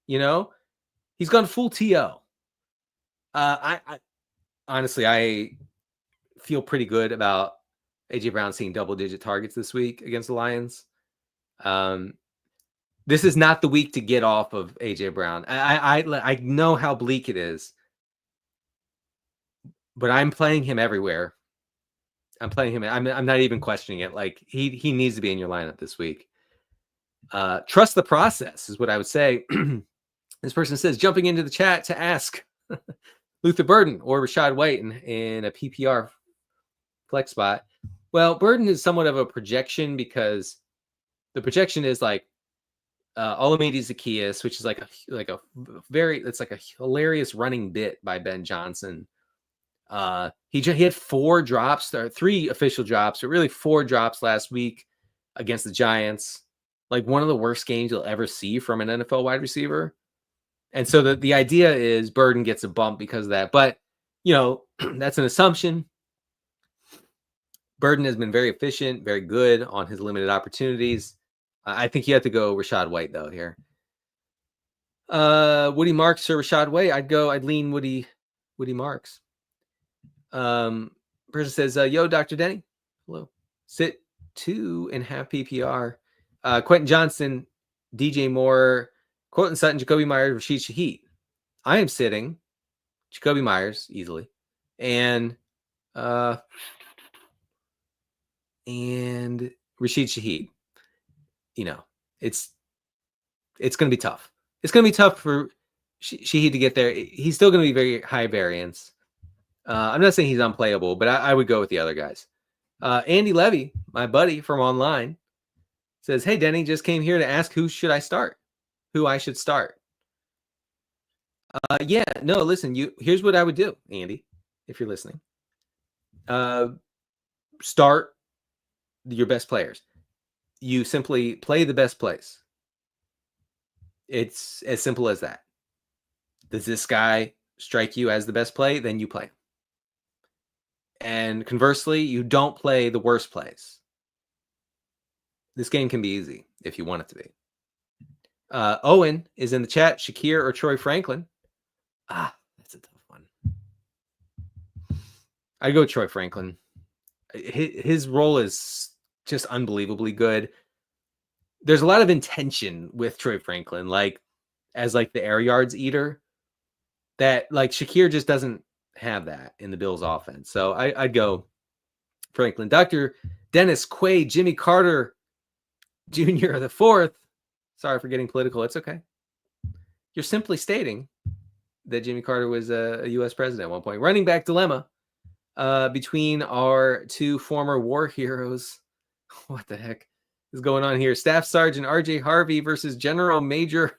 He's gone full TO. I honestly, I feel pretty good about AJ Brown seeing double-digit targets this week against the Lions. This is not the week to get off of AJ Brown. I know how bleak it is, but I'm playing him everywhere. I'm playing him. I'm not even questioning it. Like he needs to be in your lineup this week. Trust the process is what I would say. This person says, jumping into the chat to ask Luther Burden or Rashad White in a PPR flex spot. Well, Burden is somewhat of a projection because the projection is like Olamide Zaccheaus, which is like a hilarious running bit by Ben Johnson. He had 4 drops, or 3 official drops, but really 4 drops last week against the Giants. Like one of the worst games you'll ever see from an NFL wide receiver. And so the idea is Burden gets a bump because of that. But, that's an assumption. Burden has been very efficient, very good on his limited opportunities. I think you have to go Rashad White, though, here. Woody Marks or Rashad White? I'd lean Woody Marks. Person says, yo, Dr. Denny. Hello. Sit 2.5 PPR. Quentin Johnson, DJ Moore, Quentin Sutton, Jacoby Myers, Rashid Shaheed. I am sitting Jacoby Myers easily. And Rashid Shaheed. It's going to be tough. It's going to be tough for Shaheed to get there. He's still going to be very high variance. I'm not saying he's unplayable, but I would go with the other guys. Andy Levy, my buddy from online, says, hey, Denny, just came here to ask who I should start. Listen, here's what I would do, Andy, if you're listening. Start your best players. You simply play the best plays. It's as simple as that. Does this guy strike you as the best play? Then you play. And conversely, you don't play the worst plays. This game can be easy if you want it to be. Owen is in the chat. Shakir or Troy Franklin? That's a tough one. I go Troy Franklin. His role is just unbelievably good. There's a lot of intention with Troy Franklin, as the air yards eater, that Shakir just doesn't have that in the Bills offense. So I'd go Franklin. Dr. Dennis Quaid, Jimmy Carter Jr. the 4th. Sorry for getting political. It's okay. You're simply stating that Jimmy Carter was a U.S. president at one point. Running back dilemma between our 2 former war heroes. What the heck is going on here? Staff Sergeant R.J. Harvey versus General Major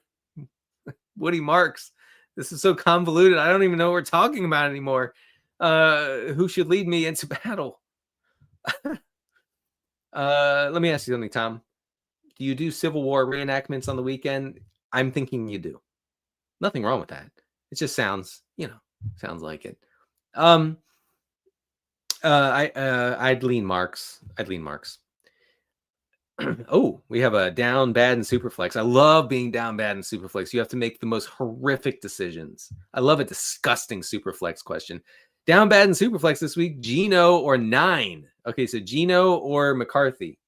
Woody Marks. This is so convoluted. I don't even know what we're talking about anymore. Who should lead me into battle? Let me ask you something, Tom. Do you do Civil War reenactments on the weekend? I'm thinking you do. Nothing wrong with that. It just sounds like it. I'd lean Marks. Oh, we have a down, bad, and Superflex. I love being down, bad, and Superflex. You have to make the most horrific decisions. I love a disgusting Superflex question. Down, bad, and Superflex this week, Geno or 9? Okay, so Geno or McCarthy.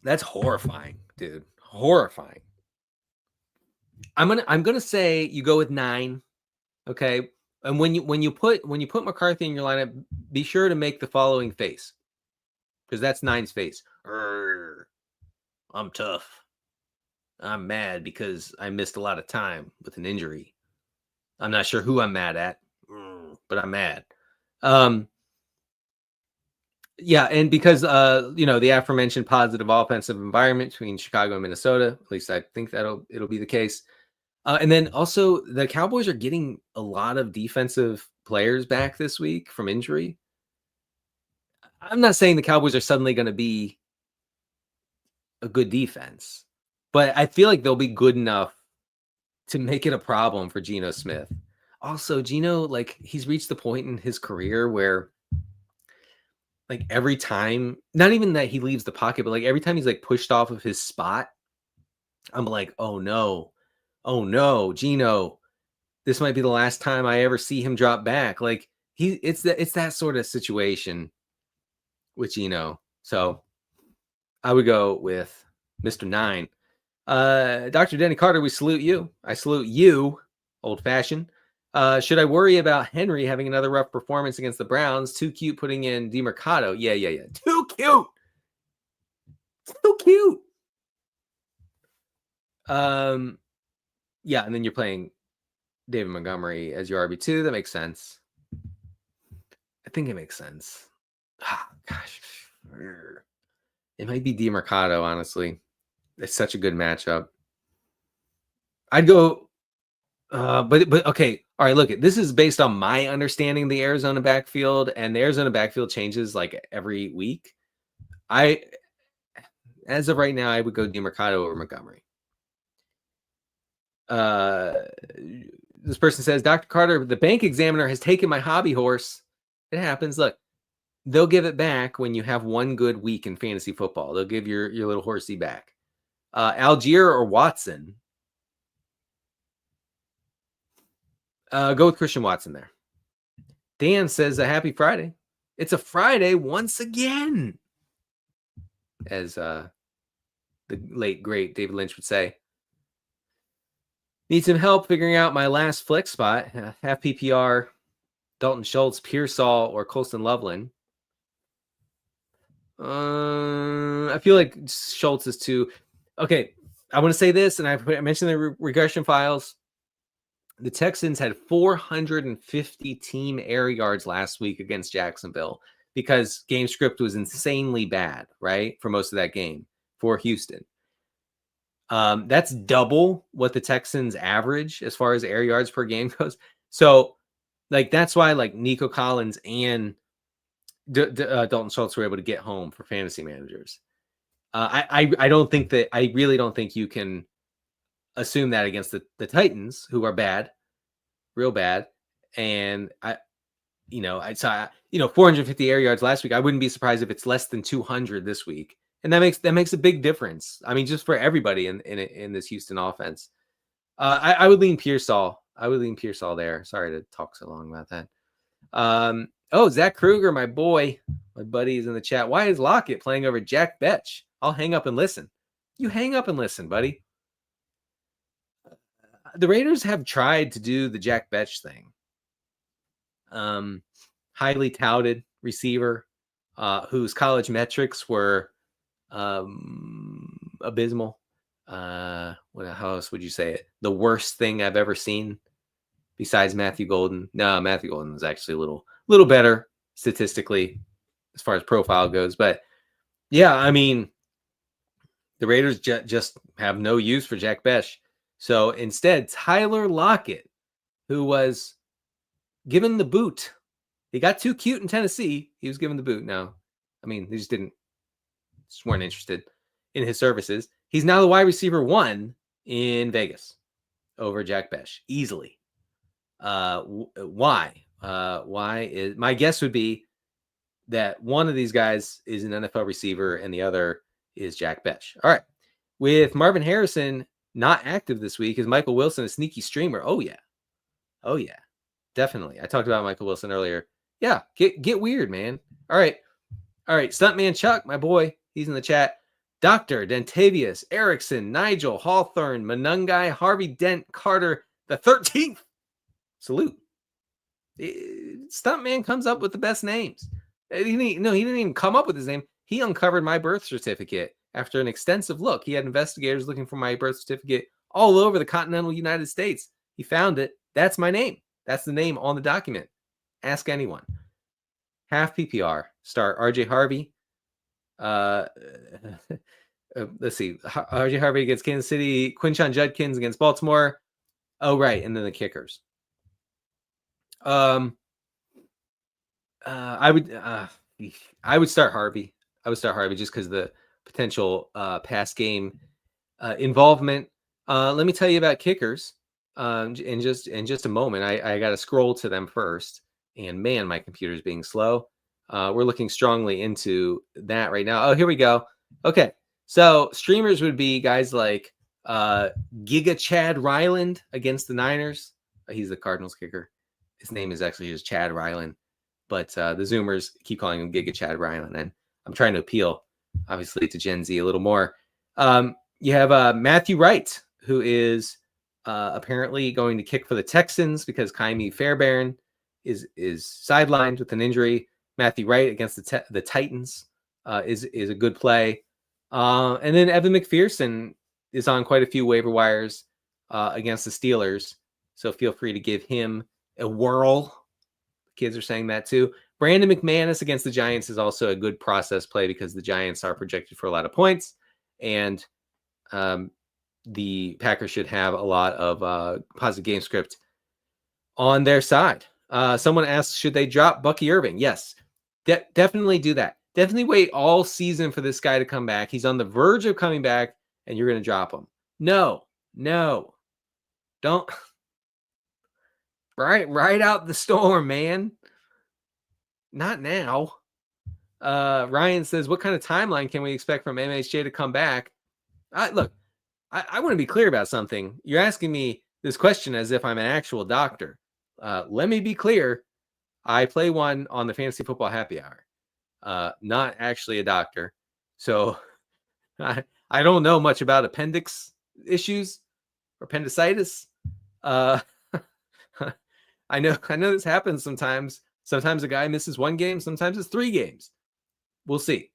That's horrifying, dude. Horrifying. I'm gonna say you go with 9. Okay. And when you put McCarthy in your lineup, be sure to make the following face. Because that's 9's face. I'm tough. I'm mad because I missed a lot of time with an injury. I'm not sure who I'm mad at, but I'm mad. Yeah, and because the aforementioned positive offensive environment between Chicago and Minnesota, at least I think it'll be the case. And then also the Cowboys are getting a lot of defensive players back this week from injury. I'm not saying the Cowboys are suddenly going to be a good defense, but I feel like they'll be good enough to make it a problem for Geno Smith. Also, Geno, like, he's reached the point in his career where, like, every time, not even that he leaves the pocket, but like every time he's like pushed off of his spot, I'm like, oh no, Geno, this might be the last time I ever see him drop back. Like, it's that sort of situation with Geno. So I would go with Mr. 9. Dr. Denny Carter, we salute you. I salute you, old fashioned. Should I worry about Henry having another rough performance against the Browns? Too cute putting in DeMercado. Yeah. Too cute. Too cute. Yeah, and then you're playing David Montgomery as your RB2. That makes sense. I think it makes sense. Gosh. It might be DeMercado, honestly. It's such a good matchup. I'd go, but okay. All right, look, this is based on my understanding of the Arizona backfield, and the Arizona backfield changes like every week. As of right now, I would go DeMercado over Montgomery. This person says, Dr. Carter, the bank examiner has taken my hobby horse. It happens. Look, they'll give it back when you have one good week in fantasy football. They'll give your little horsey back. Algier or Watson? Go with Christian Watson there. Dan says a happy Friday. It's a Friday once again, as the late, great David Lynch would say. Need some help figuring out my last flex spot. Half PPR, Dalton Schultz, Pearsall, or Colston Loveland. I feel like Schultz is too... Okay, I want to say this, and I mentioned the regression files. The Texans had 450 team air yards last week against Jacksonville because game script was insanely bad, right, for most of that game for Houston. That's double what the Texans average as far as air yards per game goes. So, like, that's why, like, Nico Collins and Dalton Schultz were able to get home for fantasy managers. I really don't think you can assume that against the Titans, who are bad, real bad. And 450 air yards last week. I wouldn't be surprised if it's less than 200 this week. And that makes a big difference. I mean, just for everybody in this Houston offense. I would lean Pearsall. There. Sorry to talk so long about that. Zach Kruger, my boy, my buddy is in the chat. Why is Lockett playing over Jack Betch? I'll hang up and listen. You hang up and listen, buddy. The Raiders have tried to do the Jack Betch thing. Highly touted receiver, whose college metrics were abysmal. How else would you say it? The worst thing I've ever seen besides Matthew Golden. No, Matthew Golden was actually a little better statistically as far as profile goes. But yeah, I mean, the Raiders just have no use for Jack Betch. So instead, Tyler Lockett, who was given the boot, he got too cute in Tennessee. He was given the boot. No, I mean, they just weren't interested in his services. He's now the wide receiver 1 in Vegas over Jack Betch easily. Why? Why is my guess would be that one of these guys is an NFL receiver and the other is Jack Betch. All right. With Marvin Harrison not active this week, is Michael Wilson a sneaky streamer? Oh yeah. Definitely. I talked about Michael Wilson earlier. Yeah, get weird, man. All right. Stuntman Chuck, my boy, he's in the chat. Dr. Dentavius, Erickson, Nigel, Hawthorne, Manungai, Harvey Dent, Carter, the 13th. Salute. Stuntman comes up with the best names. He didn't even come up with his name. He uncovered my birth certificate after an extensive look. He had investigators looking for my birth certificate all over the continental United States. He found it. That's my name. That's the name on the document. Ask anyone. Half PPR. Start RJ Harvey. Let's see. RJ Harvey against Kansas City. Quinshon Judkins against Baltimore. Oh, right. And then the kickers. I would I would start Harvey. Just because the potential pass game involvement. Let me tell you about kickers in just a moment. I got to scroll to them first, and man, my computer's being slow. We're looking strongly into that right now. Oh, here we go. Okay, so streamers would be guys like Giga Chad Ryland against the Niners. He's the Cardinals kicker. His name is actually just Chad Ryland, but the Zoomers keep calling him Giga Chad Ryland, and I'm trying to appeal, obviously, to Gen Z a little more. You have Matthew Wright, who is apparently going to kick for the Texans because Kaimi Fairbairn is sidelined with an injury. Matthew Wright against the Titans is a good play. And then Evan McPherson is on quite a few waiver wires against the Steelers. So feel free to give him a whirl. Kids are saying that too. Brandon McManus against the Giants is also a good process play because the Giants are projected for a lot of points. And the Packers should have a lot of positive game script on their side. Someone asks, should they drop Bucky Irving? Yes, definitely do that. Definitely wait all season for this guy to come back. He's on the verge of coming back, and you're going to drop him. No, don't. Right out the storm, man. Not now. Ryan says, what kind of timeline can we expect from MHJ to come back? Look, I want to be clear about something. You're asking me this question as if I'm an actual doctor. Let me be clear. I play one on the Fantasy Football Happy Hour. Not actually a doctor. So I don't know much about appendix issues or appendicitis. I know this happens sometimes. Sometimes a guy misses one game. Sometimes it's 3 games. We'll see.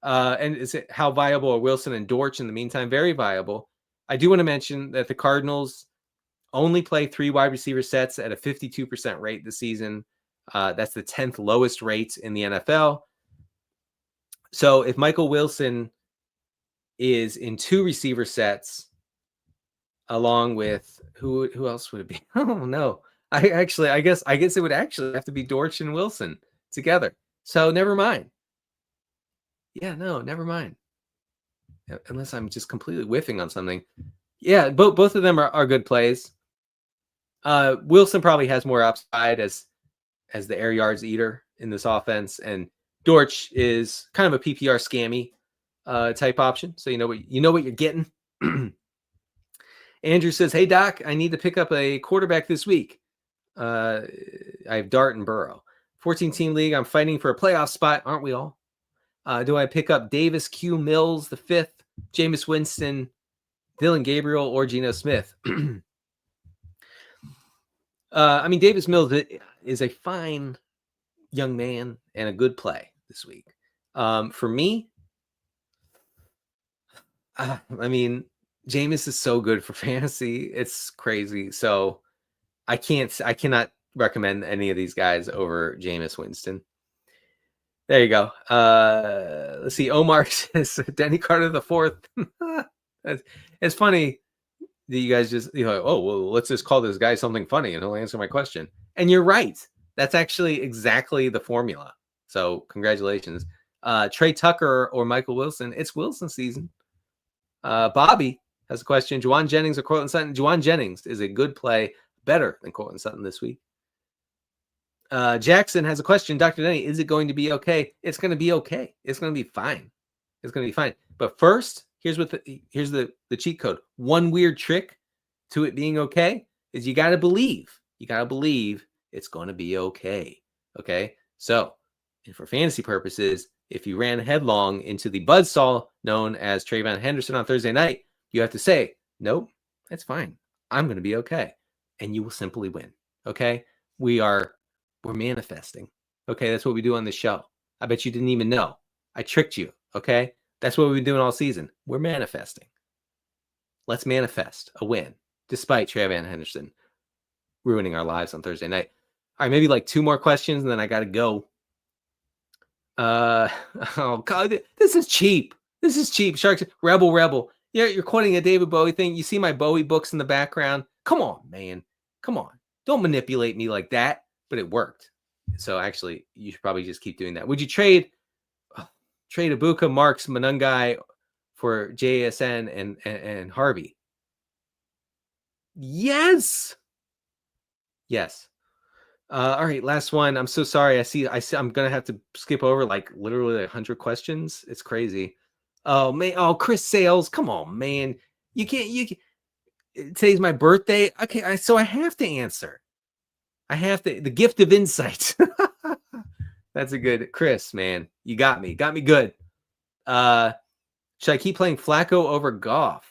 And is it how viable are Wilson and Dortch in the meantime? Very viable. I do want to mention that the Cardinals only play 3 wide receiver sets at a 52% rate this season. That's the 10th lowest rate in the NFL. So if Michael Wilson is in 2 receiver sets, along with who else would it be? Oh no. I guess it would actually have to be Dortch and Wilson together. So never mind. Yeah, no, never mind. Unless I'm just completely whiffing on something. Yeah, both of them are good plays. Wilson probably has more upside as the air yards eater in this offense, and Dortch is kind of a PPR scammy type option. So you know what you're getting. Andrew says, "Hey Doc, I need to pick up a quarterback this week. I have Dart and Burrow. 14-team league. I'm fighting for a playoff spot, aren't we all? Do I pick up Davis, Q, Mills, the 5th, Jameis Winston, Dylan Gabriel, or Geno Smith?" I mean, Davis Mills is a fine young man and a good play this week. For me, I mean, Jameis is so good for fantasy. It's crazy. So I cannot recommend any of these guys over Jameis Winston. There you go. Let's see. Omar says Denny Carter the 4th. It's funny that you guys just, oh, well, let's just call this guy something funny and he'll answer my question. And you're right. That's actually exactly the formula. So congratulations. Trey Tucker or Michael Wilson. It's Wilson season. Bobby has a question. Juwan Jennings or Cortland Sutton? Juwan Jennings is a good play, better than Cortland Sutton this week. Jackson has a question. Dr. Denny, is it going to be okay? It's going to be okay. It's going to be fine. It's going to be fine. But first, here's the cheat code. One weird trick to it being okay is you got to believe. You got to believe it's going to be okay. Okay? So, and for fantasy purposes, if you ran headlong into the buzzsaw known as Trayvon Henderson on Thursday night, you have to say, nope, that's fine. I'm going to be okay. And you will simply win. Okay? We're manifesting. Okay? That's what we do on this show. I bet you didn't even know. I tricked you. Okay? That's what we've been doing all season. We're manifesting. Let's manifest a win, despite Trayvon Henderson ruining our lives on Thursday night. All right, maybe like 2 more questions, and then I got to go. Oh God, this is cheap. This is cheap. Sharks, rebel. Yeah, you're quoting a David Bowie thing. You see my Bowie books in the background. Come on, man. Come on. Don't manipulate me like that. But it worked. So actually, you should probably just keep doing that. Would you trade Ibuka, Marks, Manungai for JSN and Harvey? Yes. Yes. All right, last one. I'm so sorry. I see. I'm gonna have to skip over like literally 100 questions. It's crazy. Oh man. Oh, Chris Sales. Come on, man. You can't. Today's my birthday. Okay, so I have to answer. I have to. The gift of insight. That's a good Chris, man. You got me. Got me good. Should I keep playing Flacco over Goff?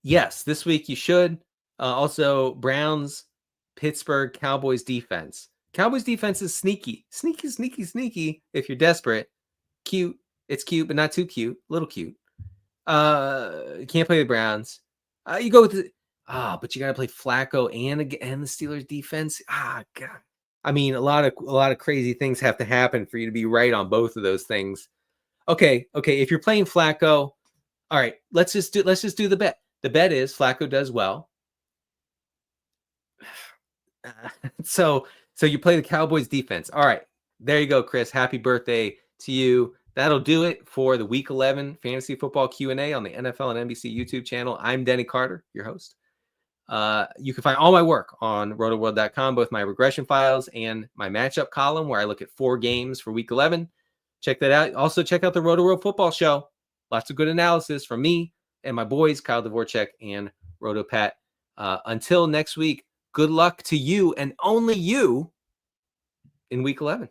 Yes, this week you should. Also, Browns, Pittsburgh, Cowboys defense. Cowboys defense is sneaky. Sneaky. If you're desperate. Cute. It's cute, but not too cute. Little cute. You can't play the Browns. You go with the but you got to play Flacco and the Steelers defense. God. I mean, a lot of crazy things have to happen for you to be right on both of those things. Okay. If you're playing Flacco, all right, let's just do the bet. The bet is Flacco does well. So you play the Cowboys defense. All right, there you go, Chris. Happy birthday to you. That'll do it for the Week 11 Fantasy Football Q&A on the NFL and NBC YouTube channel. I'm Denny Carter, your host. You can find all my work on rotoworld.com, both my regression files and my matchup column, where I look at 4 games for Week 11. Check that out. Also, check out the Rotoworld Football Show. Lots of good analysis from me and my boys, Kyle Dvorak and RotoPat. Until next week, good luck to you and only you in Week 11.